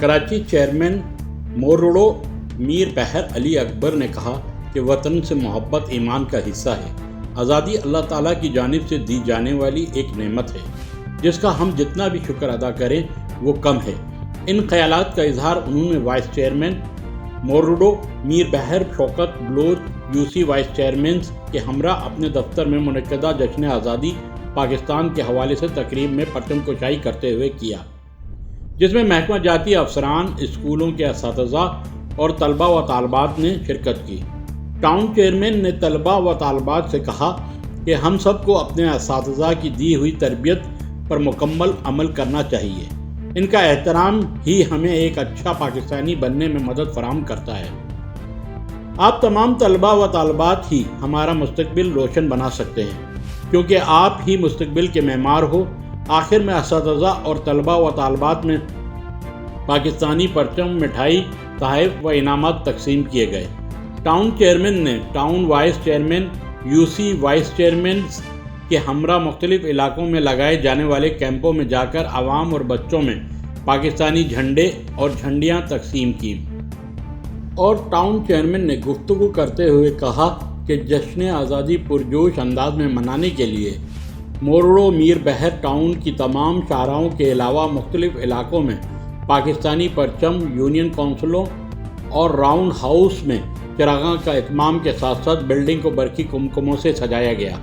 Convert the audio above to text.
Karachi chairman موروڑو میر بحر علی اکبر نے کہا کہ وطن سے محبت ایمان کا حصہ ہے۔ آزادی اللہ تعالیٰ کی جانب سے دی جانے والی ایک نعمت ہے جس کا ہم جتنا بھی شکر ادا کریں وہ کم ہے۔ ان خیالات کا اظہار انہوں نے وائس چیئرمین موروڑو میر بحر شوکت بلوچ یوسی وائس چیئرمینز کے ہمراہ اپنے دفتر میں منعقدہ جشن آزادی پاکستان کے حوالے سے تقریب میں پرچم کشائی کرتے ہوئے کیا، جس میں محکمہ جاتی افسران، اسکولوں کے اساتذہ اور طلباء و طالبات نے شرکت کی۔ ٹاؤن چیئرمین نے طلباء و طالبات سے کہا کہ ہم سب کو اپنے اساتذہ کی دی ہوئی تربیت پر مکمل عمل کرنا چاہیے۔ ان کا احترام ہی ہمیں ایک اچھا پاکستانی بننے میں مدد فراہم کرتا ہے۔ آپ تمام طلباء و طالبات ہی ہمارا مستقبل روشن بنا سکتے ہیں، کیونکہ آپ ہی مستقبل کے معمار ہو۔ آخر میں اساتذہ اور طلباء و طالبات میں پاکستانی پرچم، مٹھائی، تحائف و انعامات تقسیم کیے گئے۔ ٹاؤن چیئرمین نے town vice chairman, Yossi voice chairmen کے ہمراہ مختلف علاقوں میں لگائے جانے والے کیمپوں میں جا کر عوام اور بچوں میں پاکستانی جھنڈے اور جھنڈیاں تقسیم کی، اور ٹاؤن چیئرمین نے گفتگو کرتے ہوئے کہا کہ جشن آزادی پرجوش انداز میں منانے کے لیے موروڑو میر بحر ٹاؤن کی تمام شاہراہوں کے علاوہ مختلف علاقوں میں پاکستانی پرچم، یونین کونسلوں اور راؤنڈ ہاؤس میں چراغاں کا اتمام کے ساتھ ساتھ بلڈنگ کو برقی کمکموں سے سجایا گیا۔